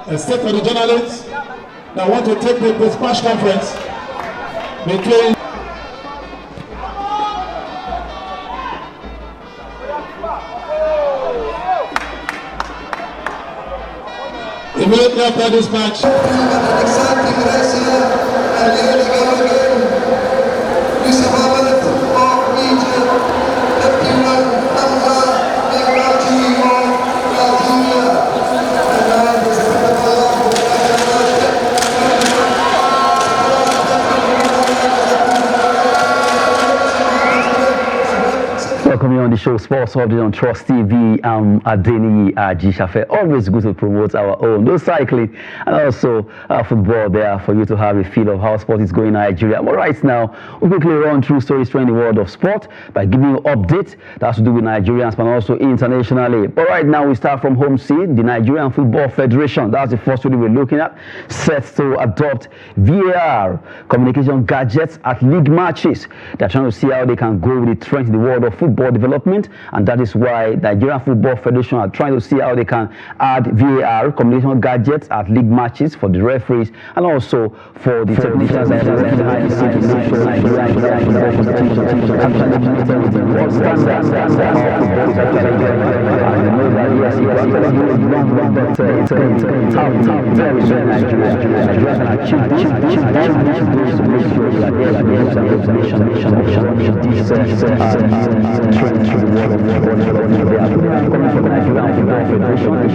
except for the journalists that want to take the post-match conference between immediately after this match. Welcome on the show, Sports Update on Trust TV. I'm Adeni Ajishafe. Always good to promote our own, no cycling, and also football there for you to have a feel of how sport is going in Nigeria. But right now, we'll quickly run through stories in the world of sport by giving you updates that has to do with Nigerians, but also internationally. But right now, we start from home seed, the Nigerian Football Federation. That's the first story we're looking at. Set to adopt VAR communication gadgets at league matches. They're trying to see how they can go with the trend in the world of football development, and that is why the Nigerian Football Federation are trying to see how they can add VAR communication gadgets at league matches for the referees and also for the technicians that are working behind the scenes to make sure Nigerian football competition trend through the world of football. They are coming from Nigeria Federation.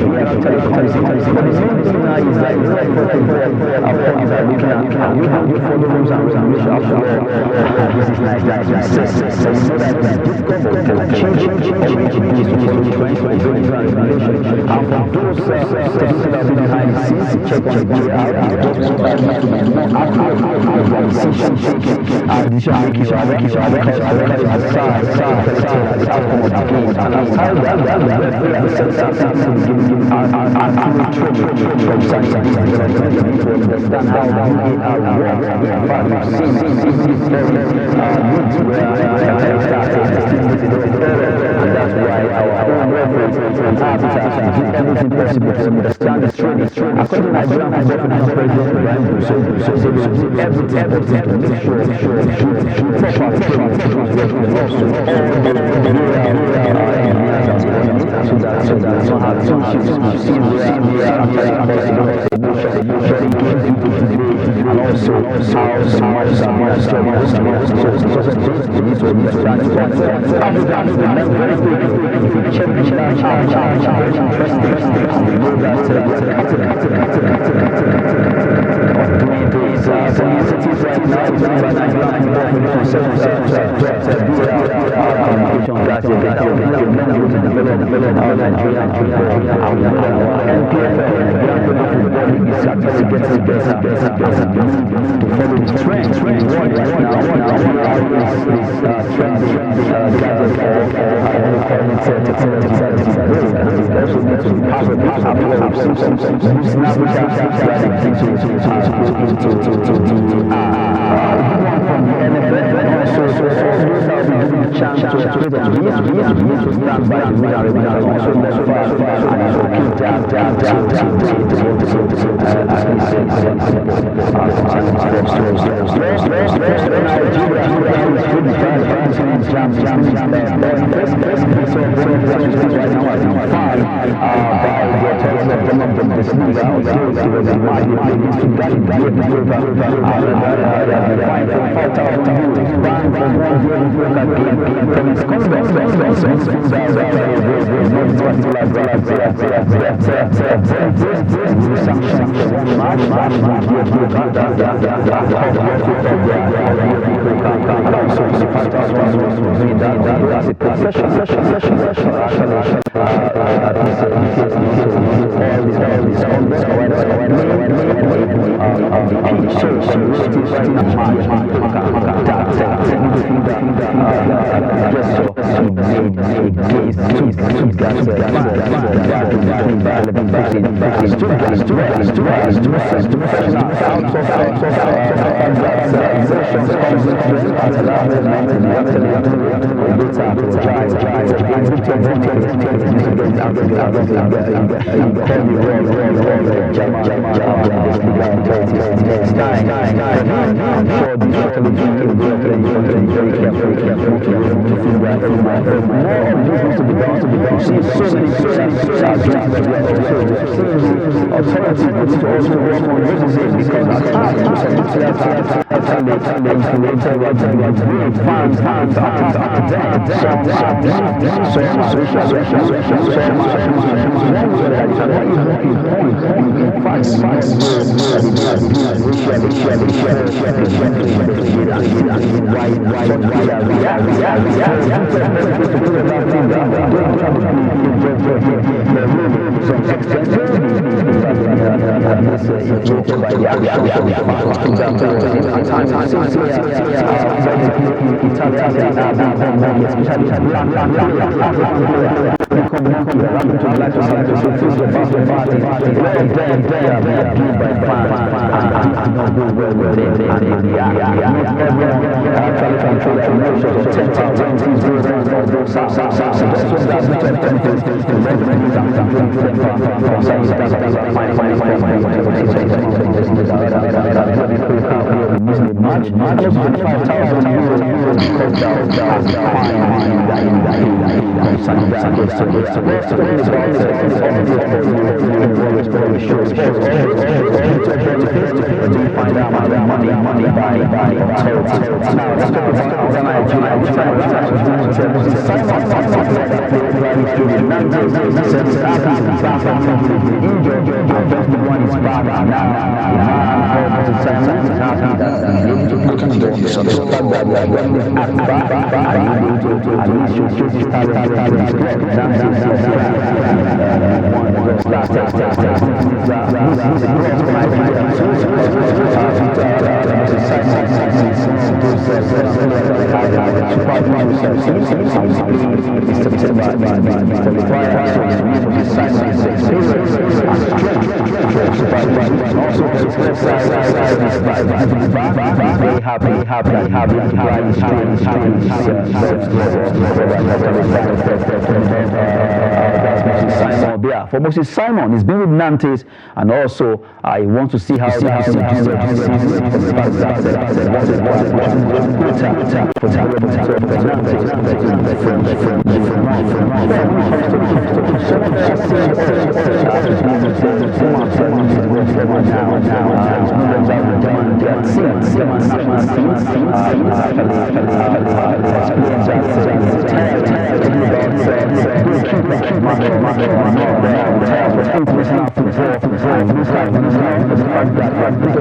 For Moses Simon, he's been with Nantes, and also I want to see how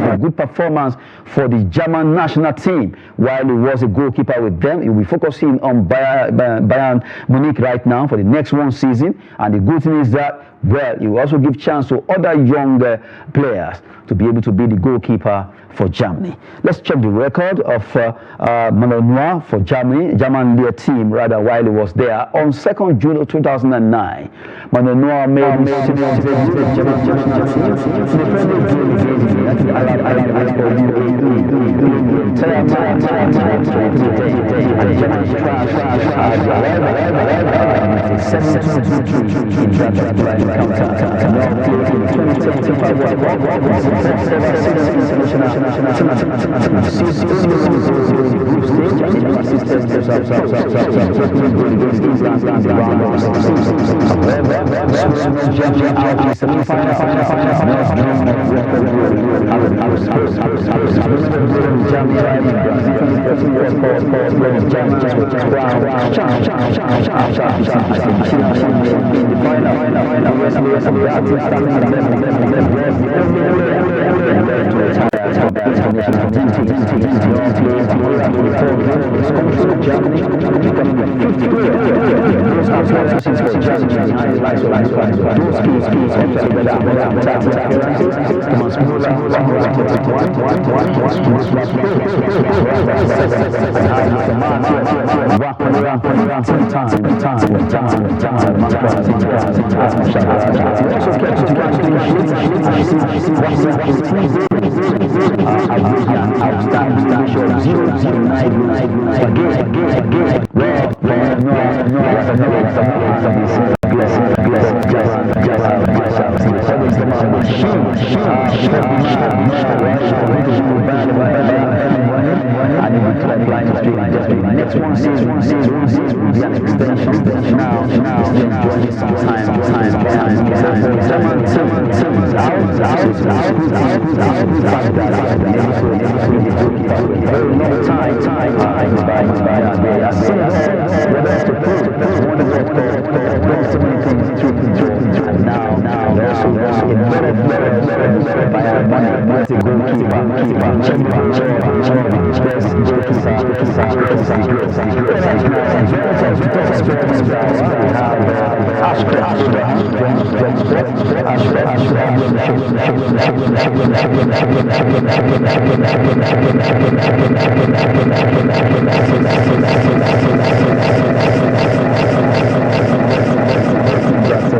a good performance for the German national team while he was a goalkeeper with them. He will be focusing on Bayern Munich right now for the next one season, and the good thing is that, well, he will also give chance to other younger players to be able to be the goalkeeper for Germany. Let's check the record of Mctominay for German their team rather, while he was there. On 2nd June 2009, Mctominay made his German national team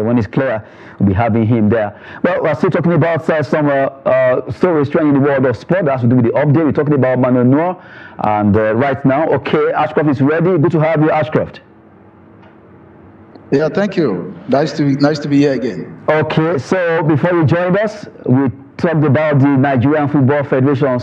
When it's clear, we'll be having him there. Well, we're still talking about some stories trending in the world of sport. That has to do with the update. We're talking about Mctominay, and right now, okay, Ashcroft is ready. Good to have you, Ashcroft. Yeah, thank you. Nice to be here again. Okay, so before you joined us, we talked about the Nigerian Football Federation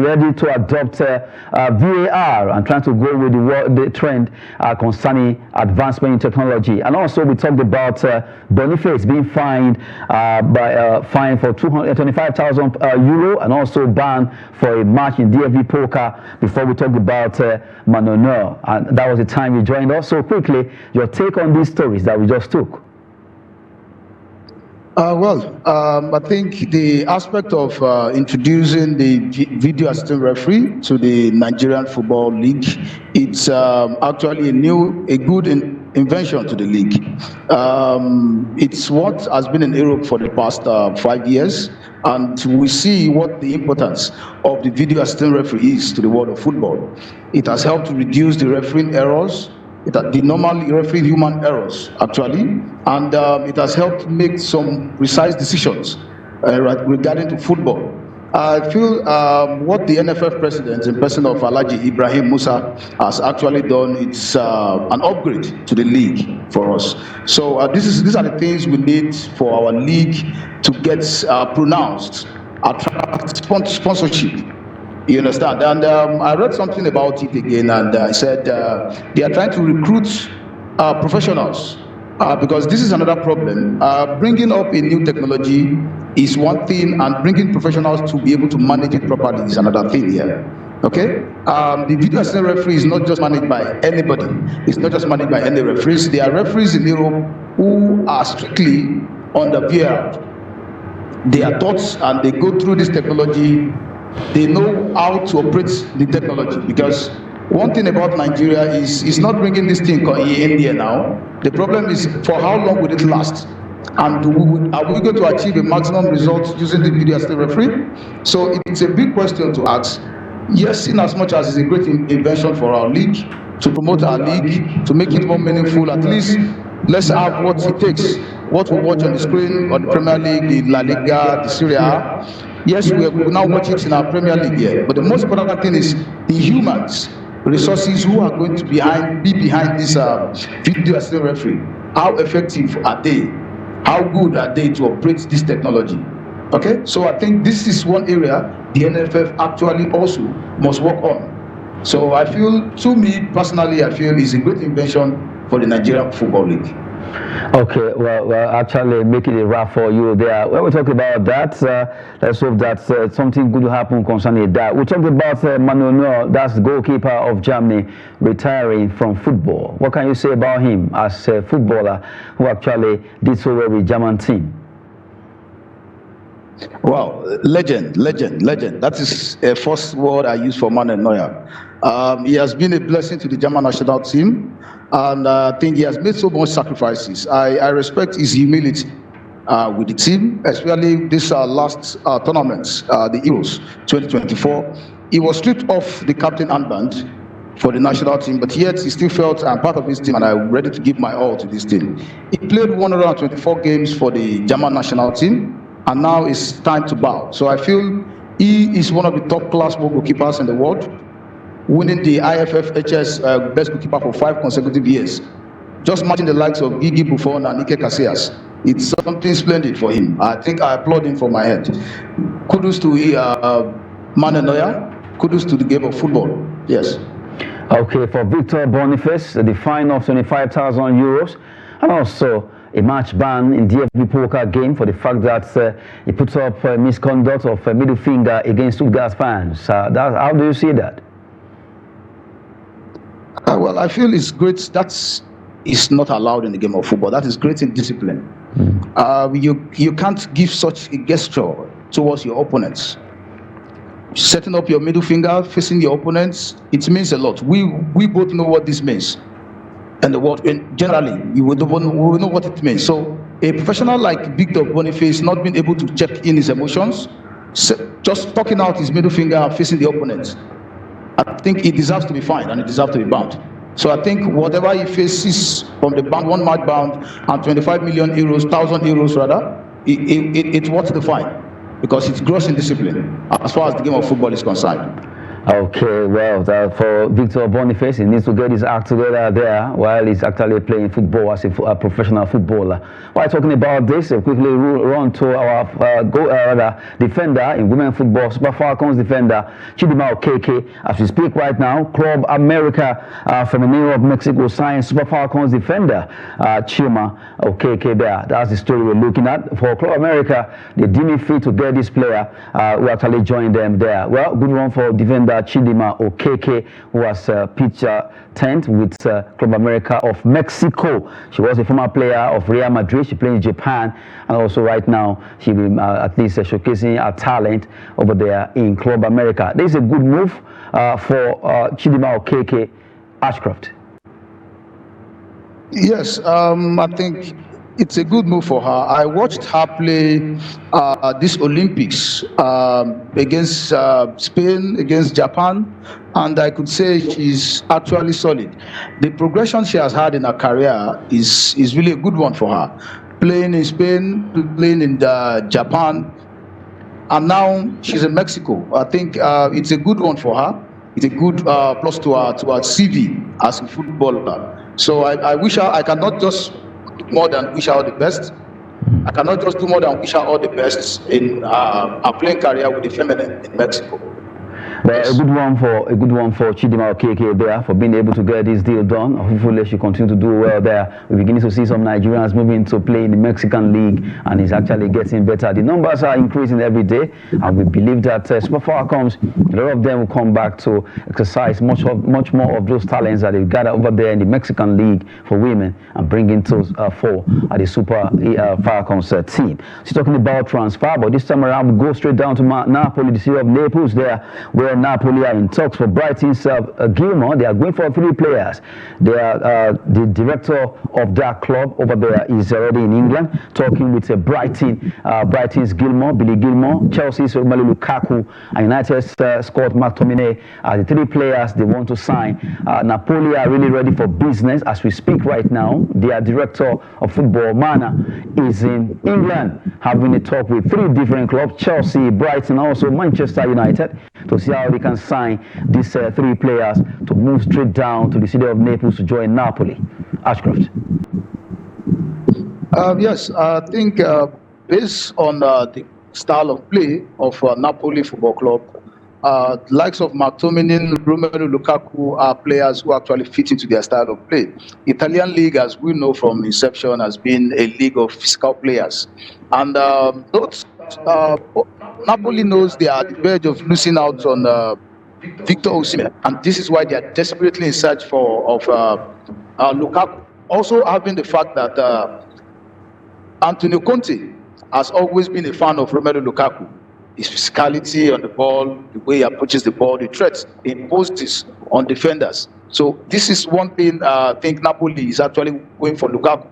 ready to adopt VAR and trying to go with the trend concerning advancement in technology. And also we talked about Boniface being fined fine for 225,000 euro and also banned for a match in DFB poker before we talked about Mctominay. And that was the time you joined us. So quickly, your take on these stories that we just took. I think the aspect of introducing the video assistant referee to the Nigerian Football League, it's actually a good invention to the league. It's what has been in Europe for the past 5 years, and we see what the importance of the video assistant referee is to the world of football. It has helped to reduce the refereeing errors. The normal referee human errors actually, and it has helped make some precise decisions regarding to football. I feel what the NFF president in person of Alhaji Ibrahim Musa has actually done, it's an upgrade to the league for us. So these are the things we need for our league to get pronounced, attract sponsorship. You understand? And I read something about it again, and I said they are trying to recruit professionals because this is another problem. Bringing up a new technology is one thing, and bringing professionals to be able to manage it properly is another thing here. Okay? The video assistant referee is not just managed by anybody. It's not just managed by any referees. There are referees in Europe who are strictly on the VAR. They are taught and they go through this technology. They know how to operate the technology, because one thing about Nigeria is not bringing this thing in India now. The problem is, for how long will it last? And are we going to achieve a maximum result using the video assistant referee? So it's a big question to ask. Yes, in as much as it's a great invention for our league, to promote our league, to make it more meaningful, at least let's have what it takes. What we watch on the screen, on the Premier League, the La Liga, the Serie A. Yes, we will now watch it in our Premier League here. But the most important thing is the humans, resources who are going to be behind this video assistant referee. How effective are they? How good are they to operate this technology? Okay, so I think this is one area the NFF actually also must work on. So I feel, to me personally, I feel it's a great invention for the Nigerian Football League. Okay, well, actually making a wrap for you there. When we talk about that, let's hope that something good will happen concerning that. We talked about Mctominay, that's the goalkeeper of Germany, retiring from football. What can you say about him as a footballer who actually did so well with German team? Wow, legend, legend, legend. That is a first word I use for Manuel Neuer. He has been a blessing to the German national team, and I think he has made so much sacrifices. I respect his humility with the team, especially this last tournament, the Euros 2024. He was stripped off the captain armband for the national team, but yet he still felt I'm part of this team and I'm ready to give my all to this team. He played 124 games for the German national team, and now it's time to bow. So I feel he is one of the top class goalkeepers in the world, winning the IFFHS best goalkeeper for 5 consecutive years, just matching the likes of Gigi Buffon and Ike Casillas. It's something splendid for him. I think I applaud him from my head. Kudos to Manuel Neuer. Kudos to the game of football. Yes. Okay, for Victor Boniface, the fine of 25,000 euros, and also a match ban in DFB poker game for the fact that he puts up misconduct of a middle finger against Stuttgart fans. How do you see that? Well, I feel it's great. That's is not allowed in the game of football. That is great in discipline. You can't give such a gesture towards your opponents. Setting up your middle finger, facing your opponents, it means a lot. We both know what this means. And the world, generally, we will know what it means. So a professional like Victor Boniface not being able to check in his emotions, just talking out his middle finger and facing the opponent, I think he deserves to be fined and he deserves to be banned. So I think whatever he faces from the ban, 1 match ban and 25 million euros, 1,000 euros rather, it's worth the fine because it's gross indiscipline as far as the game of football is concerned. Okay, well, for Victor Boniface, he needs to get his act together there while he's actually playing football as a professional footballer. While talking about this, quickly run to our defender in women football, Super Falcons defender Chidima Okeke. As we speak right now, Club America from the name of Mexico signed Super Falcons defender Chidima Okeke there. That's the story we're looking at. For Club America, they deemed it fit to get this player who actually joined them there. Well, good one for defender Chidima Okeke, who was pitch tent with Club America of Mexico. She was a former player of Real Madrid. She played in Japan, and also right now she will at least showcasing her talent over there in Club America. This is a good move for Chidima Okeke. Ashcroft. Yes, I think it's a good move for her. I watched her play this Olympics against Spain, against Japan, and I could say she's actually solid. The progression she has had in her career is really a good one for her. Playing in Spain, playing in Japan, and now she's in Mexico. I think it's a good one for her. It's a good plus to her CV as a footballer. So I wish her, I cannot just more than wish her all the best. I cannot just do more than wish her all the best in her playing career with the feminine in Mexico. Well, yes. a good one for Chidima Okeke there for being able to get this deal done. Hopefully she continue to do well there. We're beginning to see some Nigerians moving to play in the Mexican league, and it's actually getting better. The numbers are increasing every day, and we believe that Super Falcons, a lot of them will come back to exercise much more of those talents that they've gathered over there in the Mexican league for women and bring into for the Super Falcons team. So talking about transfer, but this time around we go straight down to Napoli, the city of Naples there, where Napoli are in talks for Brighton's Gilmour. They are going for 3 players. They are the director of that club over there is already in England talking with Brighton's Gilmour, Billy Gilmour, Chelsea's Romelu Lukaku, and United's Scott McTominay are the 3 players they want to sign. Napoli are really ready for business as we speak right now. Their director of football, Mana, is in England having a talk with 3 different clubs, Chelsea, Brighton, also Manchester United, to see how they can sign these 3 players to move straight down to the city of Naples to join Napoli. Ashcroft. Yes, I think based on the style of play of Napoli Football Club, likes of Mctominay, Romelu Lukaku are players who actually fit into their style of play. Italian league, as we know from inception, has been a league of physical players, and Napoli knows they are at the verge of losing out on Victor Osimhen, and this is why they are desperately in search of Lukaku. Also having the fact that Antonio Conte has always been a fan of Romelu Lukaku. His physicality on the ball, the way he approaches the ball, the threats he imposes on defenders. So this is one thing I think Napoli is actually going for Lukaku.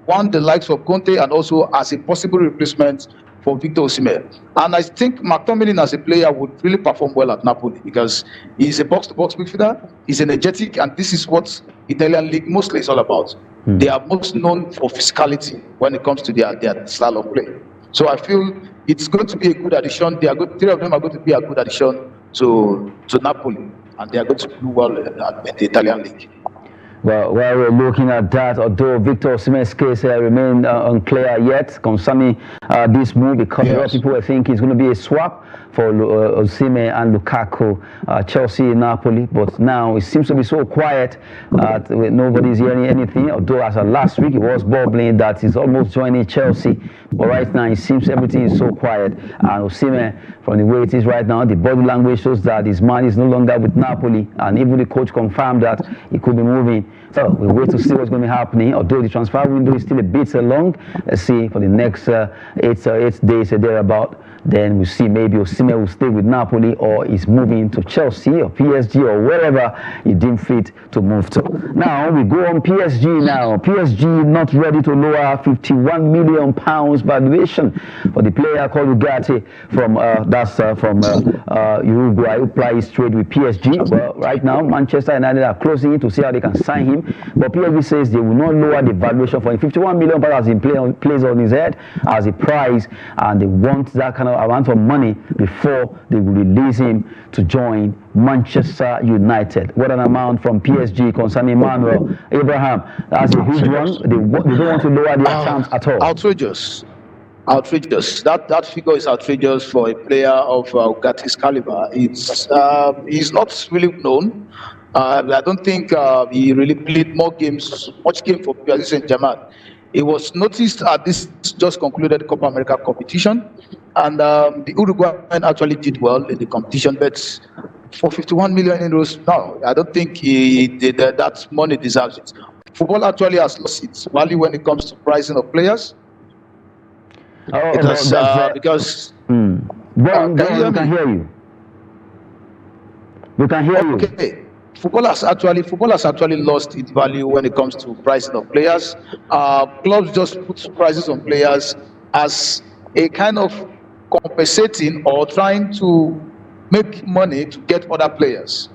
One, the likes of Conte, and also as a possible replacement for Victor Osimhen. And I think Mctominay as a player would really perform well at Napoli because he's a box-to-box midfielder, he's energetic, and this is what Italian league mostly is all about. They are most known for physicality when it comes to their style of play. So I feel it's going to be a good addition. Three of them are going to be a good addition to Napoli, and they are going to do well in the Italian league. Well, while we're looking at that, although Victor Osimhen's case remains unclear yet concerning this move, because a lot of people were thinking it's going to be a swap for Osimhen and Lukaku, Chelsea, Napoli. But now it seems to be so quiet that nobody's hearing anything. Although as of last week, it was bubbling that he's almost joining Chelsea. But right now, it seems everything is so quiet. And Osimhen, from the way it is right now, the body language shows that his man is no longer with Napoli. And even the coach confirmed that he could be moving. So we'll wait to see what's going to be happening. Although the transfer window is still a bit long, let's see for the next 8 days thereabout. Then we'll see maybe Osimhen will stay with Napoli or is moving to Chelsea or PSG or wherever he deemed fit to move to. Now we go on PSG now. PSG not ready to lower £51 million valuation for the player called Ugarte from Uruguay who plays trade with PSG. Well, right now Manchester United are closing in to see how they can sign him. But PSG says they will not lower the valuation for him. £51 million has been placed on his head as a prize, and they want that kind of amount of money before they will release him to join Manchester United. What an amount from PSG concerning Manuel Abraham. That's a huge one. They don't want to lower their terms at all. Outrageous. That figure is outrageous for a player of Ugate's caliber. He's not really known. I don't think he really played much game for Paris Saint-Germain. It was noticed at this just concluded Copa America competition, and the Uruguayan actually did well in the competition, but for 51 million euros, no, I don't think he did that money deserves it. Football actually has lost its value when it comes to pricing of players. Because we can hear you. We can hear you. Okay. Football has actually lost its value when it comes to pricing of players. Clubs just put prices on players as a kind of compensating or trying to make money to get other players.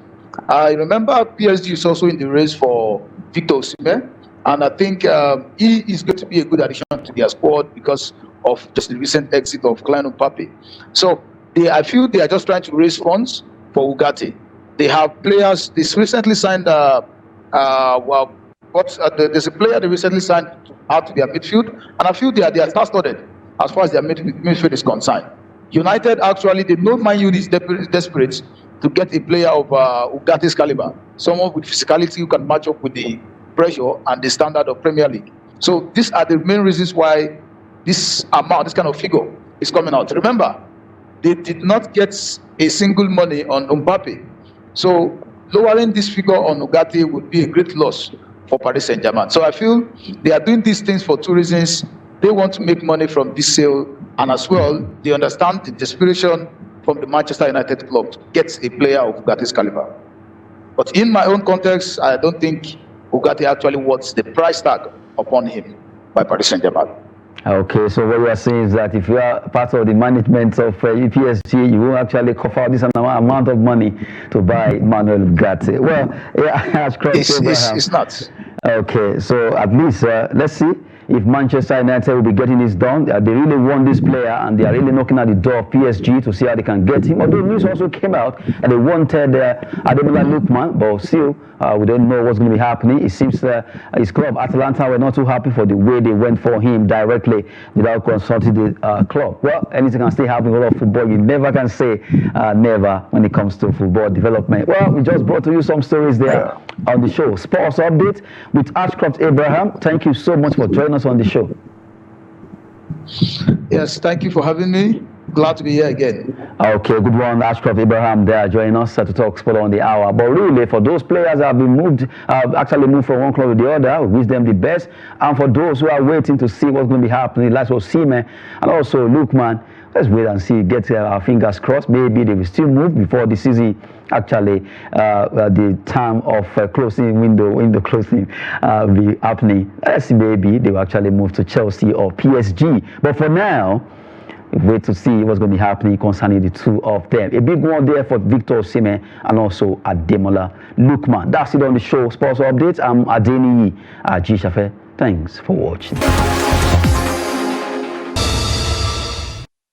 I remember PSG is also in the race for Victor Osimhen, and I think he is going to be a good addition to their squad because of just the recent exit of Mbappe. So I feel they are just trying to raise funds for Ugarte. They have players. They recently signed. There's a player they recently signed out to their midfield, and I feel they are star-studded as far as their midfield is concerned. United actually, they know Man U is desperate to get a player of Ugate's caliber, someone with physicality who can match up with the pressure and the standard of Premier League. So these are the main reasons why this amount, this kind of figure, is coming out. Remember, they did not get a single money on Mbappe. So lowering this figure on Ugarte would be a great loss for Paris Saint-Germain. So I feel they are doing these things for two reasons. They want to make money from this sale, and as well, they understand the desperation from the Manchester United club to get a player of Ugate's caliber. But in my own context, I don't think Ugarte actually wants the price tag upon him by Paris Saint-Germain. Okay, so what you are saying is that if you are part of the management of PSG, you will actually cover this amount of money to buy Manuel Ugarte. Well, yeah, it's not. Okay, so at least let's see if Manchester United will be getting this done. They really want this player, and they are really knocking at the door of PSG to see how they can get him. Although news also came out and they wanted Ademola Lookman, but still we don't know what's going to be happening. It seems his club Atalanta were not too happy for the way they went for him directly without consulting the club. Well, anything can still happen in a lot of football. You never can say never when it comes to football development. Well, we just brought to you some stories there on the show. Sports Update with Ashcroft Abraham. Thank you so much for joining us on the show. Yes, thank you for having me. Glad to be here again. Okay, good one, Ashcroft Abraham there joining us to talk sport on the hour. But really, for those players that have been moved, actually moved from one club to the other, we wish them the best. And for those who are waiting to see what's going to be happening, like Osimhen and also Lukman, let's wait and see. Get our fingers crossed. Maybe they will still move before the season. Actually, the time of closing window closing be happening. Let's see. Maybe they will actually move to Chelsea or PSG. But for now, wait to see what's going to be happening concerning the two of them. A big one there for Victor Osimhen and also Ademola Lookman. That's it on the show. Sports Updates. I'm Adeniyi Ajisafe. Thanks for watching.